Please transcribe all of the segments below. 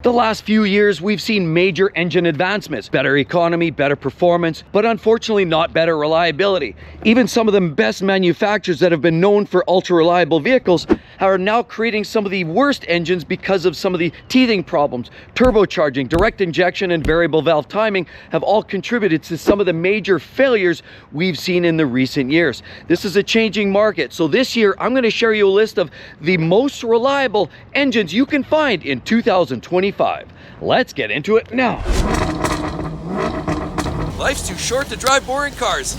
The last few years, we've seen major engine advancements, better economy, better performance, but unfortunately not better reliability. Even some of the best manufacturers that have been known for ultra reliable vehicles are now creating some of the worst engines because of some of the teething problems. Turbocharging, direct injection, and variable valve timing have all contributed to some of the major failures we've seen in the recent years. This is a changing market, so this year I'm going to share you a list of the most reliable engines you can find in 2025. Let's get into it now. Life's too short to drive boring cars.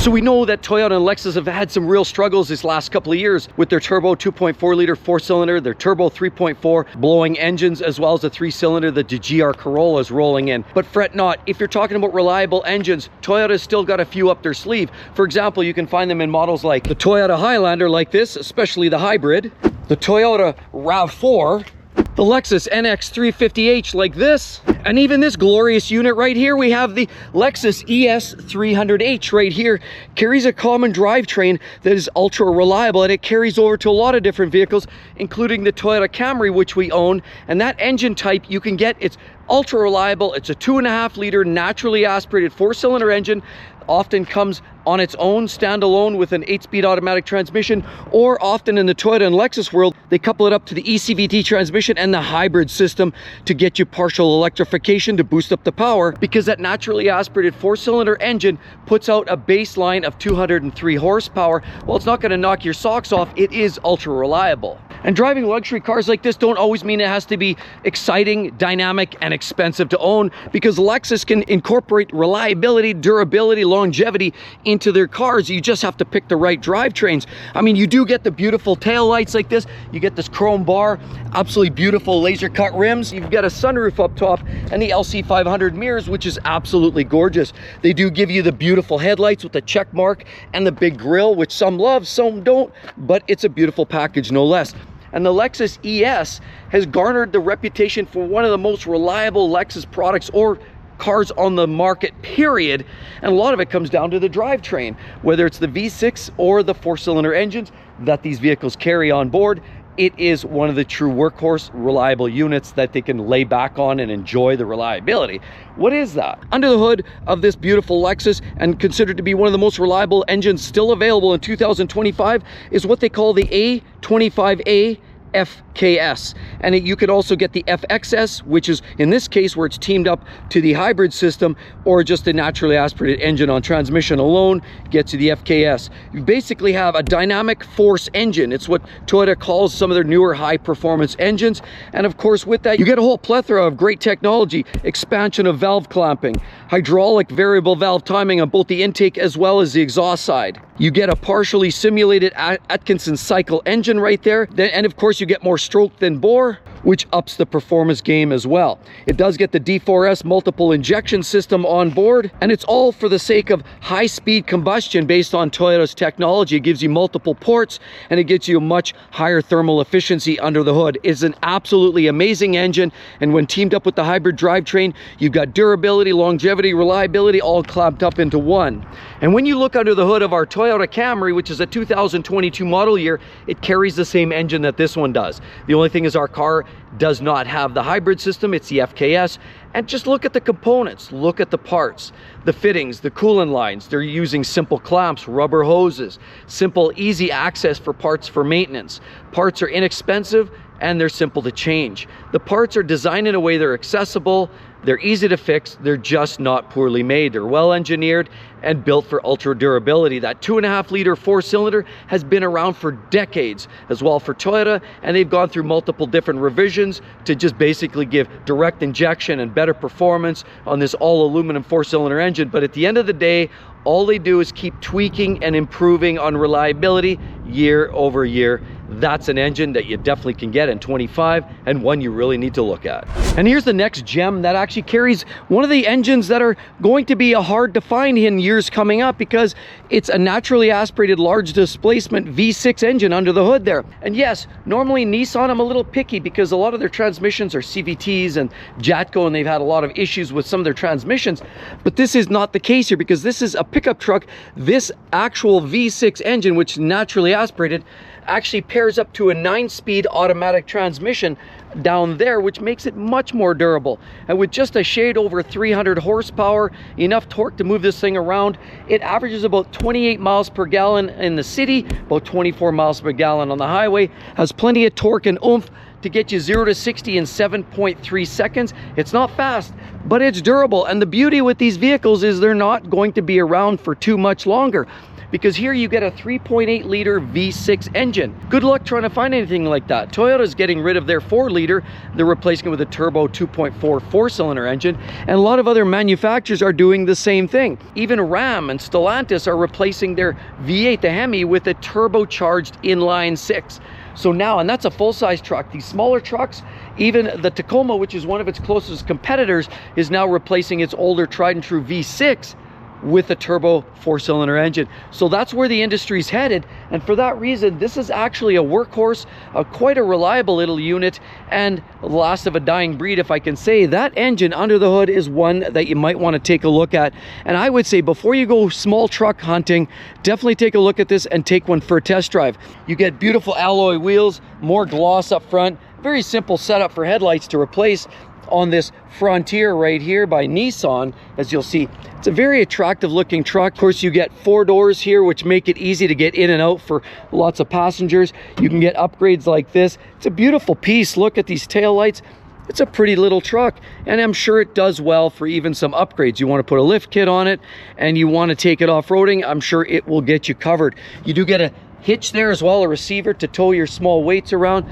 So we know that Toyota and Lexus have had some real struggles this last couple of years with their turbo 2.4 liter four-cylinder, their turbo 3.4 blowing engines, as well as the three-cylinder that the GR Corolla is rolling in. But fret not, if you're talking about reliable engines, Toyota's still got a few up their sleeve. For example, you can find them in models like the Toyota Highlander like this, especially the hybrid, the Toyota RAV4, the Lexus NX350H like this, and even this glorious unit right here, we have the Lexus ES 300H right here. Carries a common drivetrain that is ultra reliable, and it carries over to a lot of different vehicles, including the Toyota Camry, which we own. And that engine type you can get, it's ultra reliable. It's a 2.5 liter naturally aspirated four-cylinder engine. Often comes on its own standalone with an 8-speed automatic transmission, or often in the Toyota and Lexus world, they couple it up to the ECPP transmission and the hybrid system to get you partial electrification to boost up the power, because that naturally aspirated four-cylinder engine puts out a baseline of 203 horsepower. Well, it's not going to knock your socks off. It is ultra reliable. And driving luxury cars like this don't always mean it has to be exciting, dynamic, and expensive to own, because Lexus can incorporate reliability, durability, longevity into their cars. You just have to pick the right drivetrains. I mean, you do get the beautiful tail lights like this. You get this chrome bar, absolutely beautiful laser cut rims. You've got a sunroof up top and the LC500 mirrors, which is absolutely gorgeous. They do give you the beautiful headlights with the check mark and the big grille, which some love, some don't, but it's a beautiful package no less. And the Lexus ES has garnered the reputation for one of the most reliable Lexus products or cars on the market, period. And a lot of it comes down to the drivetrain, whether it's the V6 or the four-cylinder engines that these vehicles carry on board. It is one of the true workhorse reliable units that they can lay back on and enjoy the reliability. What is that? Under the hood of this beautiful Lexus, and considered to be one of the most reliable engines still available in 2025, is what they call the A25A FKS, and you could also get the FXS, which is in this case where it's teamed up to the hybrid system, or just a naturally aspirated engine on transmission alone gets you the FKS. You basically have a dynamic force engine. It's what Toyota calls some of their newer high performance engines, and of course with that you get a whole plethora of great technology: expansion of valve clamping, hydraulic variable valve timing on both the intake as well as the exhaust side. You get a partially simulated Atkinson cycle engine right there, and of course you get more stroke than bore, which ups the performance game as well. It does get the D4S multiple injection system on board, and it's all for the sake of high-speed combustion based on Toyota's technology. It gives you multiple ports, and it gets you a much higher thermal efficiency under the hood. It's an absolutely amazing engine, and when teamed up with the hybrid drivetrain, you've got durability, longevity, reliability all clamped up into one. And when you look under the hood of our Toyota Camry, which is a 2022 model year, it carries the same engine that this one does. The only thing is our car does not have the hybrid system, it's the FKS. And just look at the components, look at the parts, the fittings, the coolant lines. They're using simple clamps, rubber hoses, simple, easy access for parts for maintenance. Parts are inexpensive and they're simple to change. The parts are designed in a way they're accessible, they're easy to fix, they're just not poorly made. They're well engineered and built for ultra durability. That 2.5 liter four-cylinder has been around for decades as well for Toyota, and they've gone through multiple different revisions to just basically give direct injection and better performance on this all aluminum four-cylinder engine. But at the end of the day, all they do is keep tweaking and improving on reliability year over year. That's an engine that you definitely can get in 25, and one you really need to look at. And here's the next gem that actually carries one of the engines that are going to be hard to find in years coming up, because it's a naturally aspirated large displacement V6 engine under the hood there. And yes, normally Nissan, I'm a little picky because a lot of their transmissions are CVTs and Jatco, and they've had a lot of issues with some of their transmissions. But this is not the case here, because this is a pickup truck. This actual V6 engine, which is naturally aspirated, actually pairs up to a 9-speed automatic transmission down there, which makes it much more durable. And with just a shade over 300 horsepower, enough torque to move this thing around, it averages about 28 miles per gallon in the city, about 24 miles per gallon on the highway, has plenty of torque and oomph to get you 0 to 60 in 7.3 seconds. It's not fast, but it's durable. And the beauty with these vehicles is they're not going to be around for too much longer, because here you get a 3.8 liter V6 engine. Good luck trying to find anything like that. Toyota's getting rid of their 4 liter. They're replacing it with a turbo 2.4 4-cylinder engine. And a lot of other manufacturers are doing the same thing. Even Ram and Stellantis are replacing their V8, the Hemi, with a turbocharged inline 6. So now, and that's a full-size truck. These smaller trucks, even the Tacoma, which is one of its closest competitors, is now replacing its older tried and true V6 with a turbo 4-cylinder engine. So that's where the industry's headed, and for that reason, this is actually a workhorse, quite a reliable little unit, and the last of a dying breed, if I can say. That engine under the hood is one that you might want to take a look at, and I would say before you go small truck hunting, definitely take a look at this and take one for a test drive. You get beautiful alloy wheels, more gloss up front, very simple setup for headlights to replace on this Frontier right here by Nissan. As you'll see, it's a very attractive looking truck. Of course, you get 4 doors here, which make it easy to get in and out for lots of passengers. You can get upgrades like this. It's a beautiful piece. Look at these taillights. It's a pretty little truck, and I'm sure it does well for even some upgrades. You want to put a lift kit on it and you want to take it off-roading, I'm sure it will get you covered. You do get a hitch there as well, a receiver to tow your small weights around.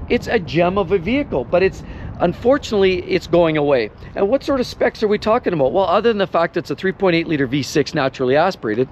It's a gem of a vehicle, but unfortunately, it's going away. And what sort of specs are we talking about? Well, other than the fact it's a 3.8 liter V6 naturally aspirated,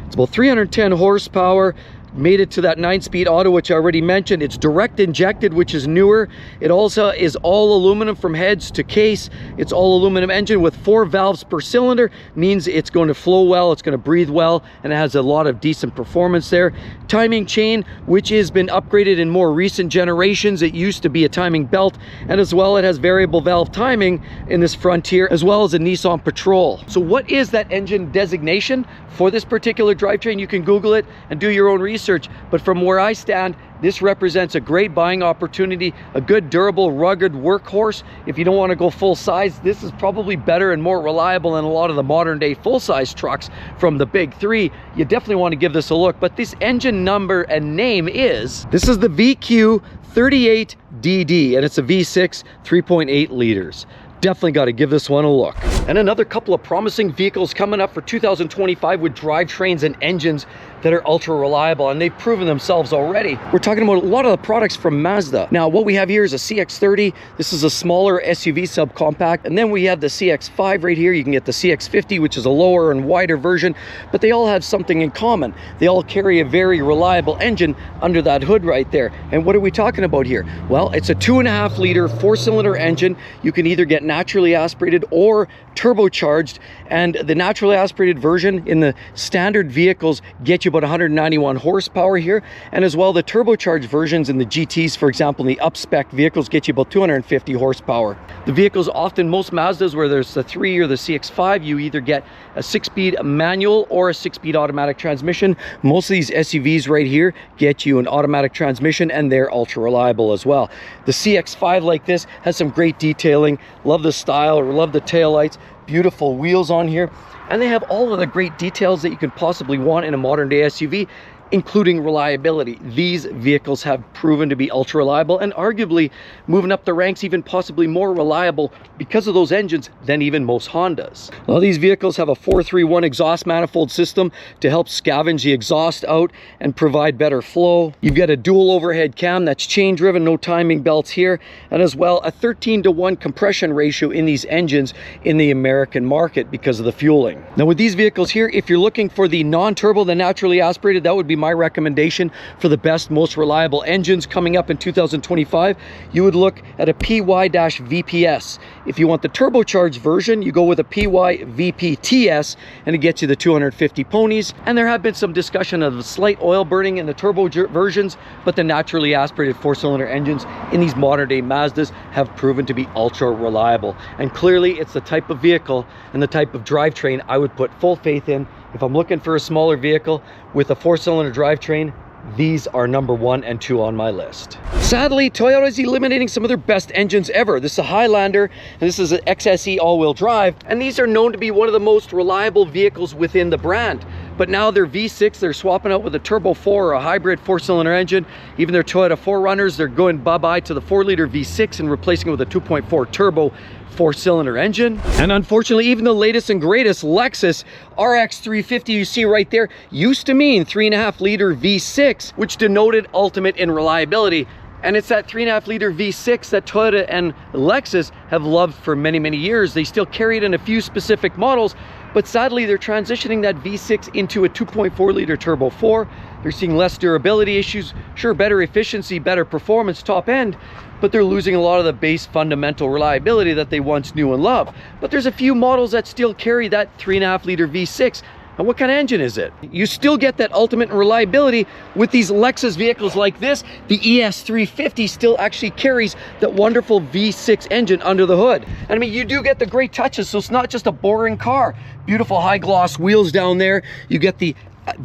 it's about 310 horsepower, made it to that 9-speed auto, which I already mentioned. It's direct injected, which is newer. It also is all aluminum from heads to case. It's all aluminum engine with 4 valves per cylinder, means it's going to flow well, it's going to breathe well, and it has a lot of decent performance there. Timing chain, which has been upgraded in more recent generations. It used to be a timing belt, and as well it has variable valve timing in this Frontier, as well as a Nissan Patrol. So what is that engine designation for this particular drivetrain? You can Google it and do your own research. But from where I stand, this represents a great buying opportunity, a good, durable, rugged workhorse. If you don't want to go full size, this is probably better and more reliable than a lot of the modern day full-size trucks from the big 3. You definitely want to give this a look. But this engine number and name is, this is the VQ38DD, and it's a V6 3.8 liters. Definitely got to give this one a look. And another couple of promising vehicles coming up for 2025 with drivetrains and engines that are ultra reliable, and they've proven themselves already. We're talking about a lot of the products from Mazda. Now, what we have here is a CX-30. This is a smaller SUV subcompact, and then we have the CX-5 right here. You can get the CX-50, which is a lower and wider version, but they all have something in common. They all carry a very reliable engine under that hood right there. And what are we talking about here? Well, it's a 2.5 liter 4-cylinder engine. You can either get naturally aspirated or turbocharged, and the naturally aspirated version in the standard vehicles get you about 191 horsepower here, and as well the turbocharged versions in the GTs, for example, in the up-spec vehicles, get you about 250 horsepower. The vehicles often, most Mazdas, where there's the 3 or the CX-5, you either get a 6-speed manual or a 6-speed automatic transmission. Most of these SUVs right here get you an automatic transmission, and they're ultra reliable as well. The CX-5 like this has some great detailing. Love the style, love the taillights, beautiful wheels on here, and they have all of the great details that you could possibly want in a modern day SUV, including reliability. These vehicles have proven to be ultra reliable, and arguably moving up the ranks, even possibly more reliable because of those engines than even most Hondas. Now, these vehicles have a 431 exhaust manifold system to help scavenge the exhaust out and provide better flow. You've got a dual overhead cam that's chain driven, no timing belts here, and as well a 13:1 compression ratio in these engines in the American market because of the fueling. Now, with these vehicles here, if you're looking for the non-turbo, the naturally aspirated, that would be my recommendation for the best, most reliable engines coming up in 2025. You would look at a PY-VPS. If you want the turbocharged version, you go with a PY-VPTS, and it gets you the 250 ponies. And there have been some discussion of slight oil burning in the turbo versions, but the naturally aspirated 4-cylinder engines in these modern day Mazdas have proven to be ultra reliable. And clearly it's the type of vehicle and the type of drivetrain I would put full faith in. If I'm looking for a smaller vehicle with a 4-cylinder drivetrain, these are number 1 and 2 on my list. Sadly, Toyota is eliminating some of their best engines ever. This is a Highlander, and this is an XSE all-wheel drive, and these are known to be one of the most reliable vehicles within the brand. But now their V6, they're swapping out with a turbo 4 or a hybrid 4-cylinder engine. Even their Toyota 4Runners, they're going bye-bye to the 4-liter V6 and replacing it with a 2.4 turbo 4-cylinder engine. And unfortunately, even the latest and greatest Lexus RX 350 you see right there used to mean 3.5-liter V6, which denoted ultimate in reliability. And it's that 3.5-liter V6 that Toyota and Lexus have loved for many, many years. They still carry it in a few specific models, but sadly they're transitioning that V6 into a 2.4-liter turbo 4. They're seeing less durability issues, sure, better efficiency, better performance, top end, but they're losing a lot of the base fundamental reliability that they once knew and loved. But there's a few models that still carry that 3.5-liter V6. And what kind of engine is it? You still get that ultimate in reliability with these Lexus vehicles like this. The ES 350 still actually carries that wonderful V6 engine under the hood. And I mean, you do get the great touches, so it's not just a boring car. Beautiful high gloss wheels down there. You get the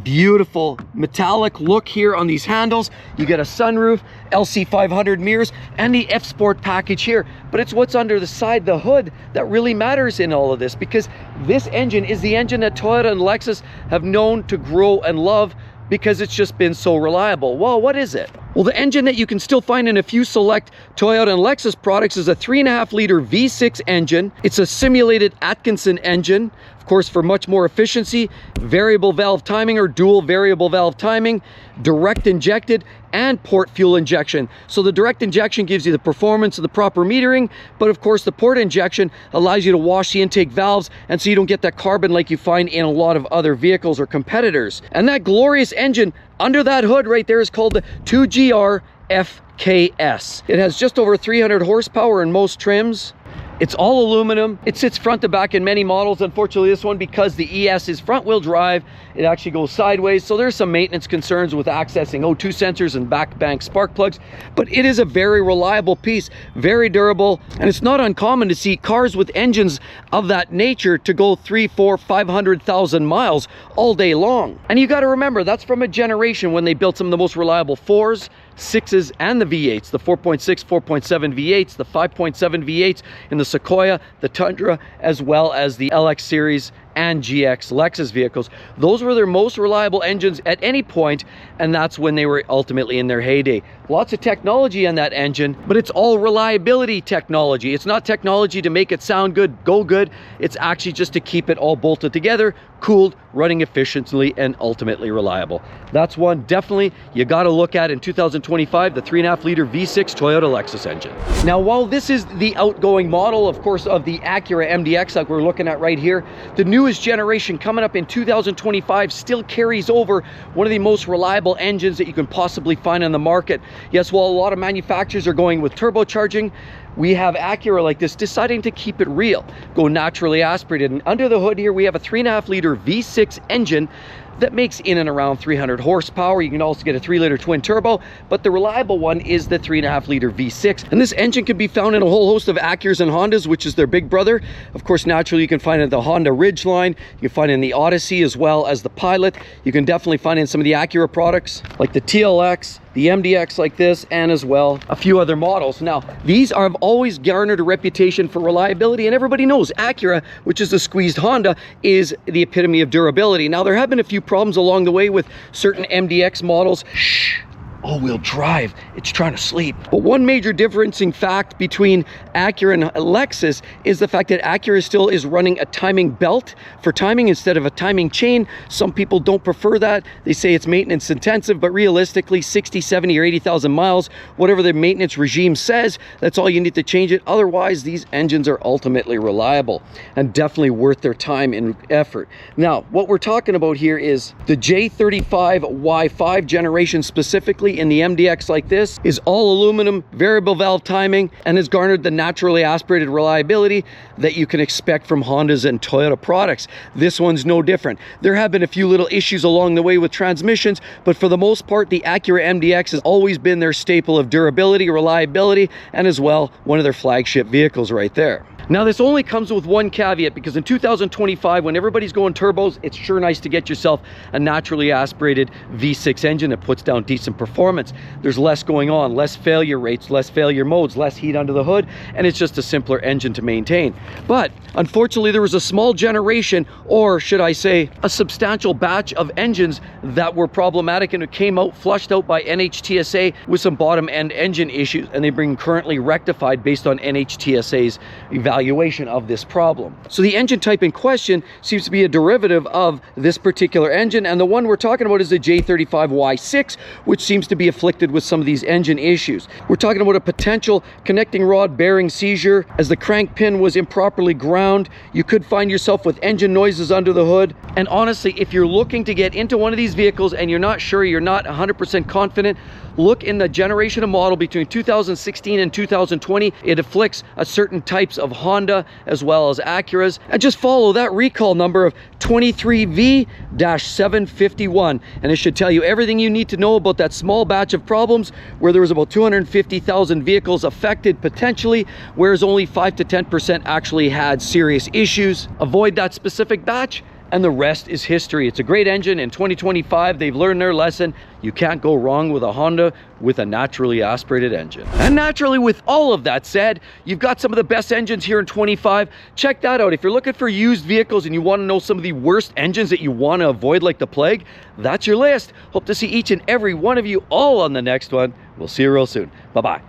beautiful metallic look here on these handles. You get a sunroof, LC500 mirrors, and the F Sport package here. But it's what's under the side, the hood, that really matters in all of this, because this engine is the engine that Toyota and Lexus have known to grow and love because it's just been so reliable. Well, what is it? Well, the engine that you can still find in a few select Toyota and Lexus products is a 3.5-liter V6 engine. It's a simulated Atkinson engine, of course, for much more efficiency, variable valve timing or dual variable valve timing, direct injected, and port fuel injection. So the direct injection gives you the performance of the proper metering, but of course the port injection allows you to wash the intake valves, and so you don't get that carbon like you find in a lot of other vehicles or competitors. And that glorious engine under that hood right there is called the 2GR FKS. It has just over 300 horsepower in most trims. It's all aluminum. It sits front to back in many models. Unfortunately, this one, because the ES is front wheel drive, it actually goes sideways. So there's some maintenance concerns with accessing O2 sensors and back bank spark plugs, but it is a very reliable piece, very durable. And it's not uncommon to see cars with engines of that nature to go 300, 400, 500,000 miles all day long. And you got to remember, that's from a generation when they built some of the most reliable 4s, 6s, and the V8s, the 4.6, 4.7 V8s, the 5.7 V8s in the Sequoia, the Tundra, as well as the LX series and GX Lexus vehicles. Those were their most reliable engines at any point, and that's when they were ultimately in their heyday. Lots of technology in that engine, but it's all reliability technology. It's not technology to make it sound good, go good. It's actually just to keep it all bolted together, cooled, running efficiently, and ultimately reliable. That's one definitely you got to look at in 2025, the 3.5-liter V6 Toyota Lexus engine. Now, while this is the outgoing model, of course, of the Acura MDX like we're looking at right here, the newest generation coming up in 2025 still carries over one of the most reliable engines that you can possibly find on the market. Yes, while a lot of manufacturers are going with turbocharging, we have Acura like this deciding to keep it real, go naturally aspirated. And under the hood here, we have a 3.5-liter V6 engine that makes in and around 300 horsepower. You can also get a 3-liter twin turbo, but the reliable one is the 3.5-liter V6. And this engine can be found in a whole host of Acuras and Hondas, which is their big brother. Of course, naturally, you can find it in the Honda Ridgeline. You can find it in the Odyssey as well as the Pilot. You can definitely find it in some of the Acura products like the TLX, the MDX like this, and as well a few other models. Now, these have always garnered a reputation for reliability, and everybody knows Acura, which is a squeezed Honda, is the epitome of durability. Now, there have been a few problems along the way with certain MDX models. Shh, all-wheel drive, it's trying to sleep. But one major differencing fact between Acura and Lexus is the fact that Acura still is running a timing belt for timing instead of a timing chain. Some people don't prefer that. They say it's maintenance intensive, but realistically 60, 70, or 80,000 miles, whatever the maintenance regime says, that's all you need to change it. Otherwise, these engines are ultimately reliable and definitely worth their time and effort. Now, what we're talking about here is the J35Y5 generation specifically. typically in the MDX like this is all aluminum, variable valve timing, and has garnered the naturally aspirated reliability that you can expect from Honda's and Toyota products. This one's no different. There have been a few little issues along the way with transmissions, but for the most part, the Acura MDX has always been their staple of durability, reliability, and as well, one of their flagship vehicles right there. Now, this only comes with one caveat, because in 2025, when everybody's going turbos, it's sure nice to get yourself a naturally aspirated V6 engine that puts down decent performance. There's less going on, less failure rates, less failure modes, less heat under the hood, and it's just a simpler engine to maintain. But unfortunately, there was a small generation, or should I say, a substantial batch of engines that were problematic, and it came out flushed out by NHTSA with some bottom end engine issues, and they've been currently rectified based on NHTSA's evaluation of this problem. So the engine type in question seems to be a derivative of this particular engine, and the one we're talking about is the J35Y6, which seems to be afflicted with some of these engine issues. We're talking about a potential connecting rod bearing seizure, as the crank pin was improperly ground. You could find yourself with engine noises under the hood. And honestly, if you're looking to get into one of these vehicles and you're not sure, you're not 100% confident, look in the generation of model between 2016 and 2020. It afflicts a certain types of Honda as well as Acuras, and just follow that recall number of 23V-751, and it should tell you everything you need to know about that small batch of problems where there was about 250,000 vehicles affected potentially, whereas only 5 to 10% actually had serious issues. Avoid that specific batch, and the rest is history. It's a great engine. In 2025, they've learned their lesson. You can't go wrong with a Honda with a naturally aspirated engine. And naturally, with all of that said, you've got some of the best engines here in 25. Check that out. If you're looking for used vehicles and you want to know some of the worst engines that you want to avoid like the plague, that's your list. Hope to see each and every one of you all on the next one. We'll see you real soon. Bye-bye.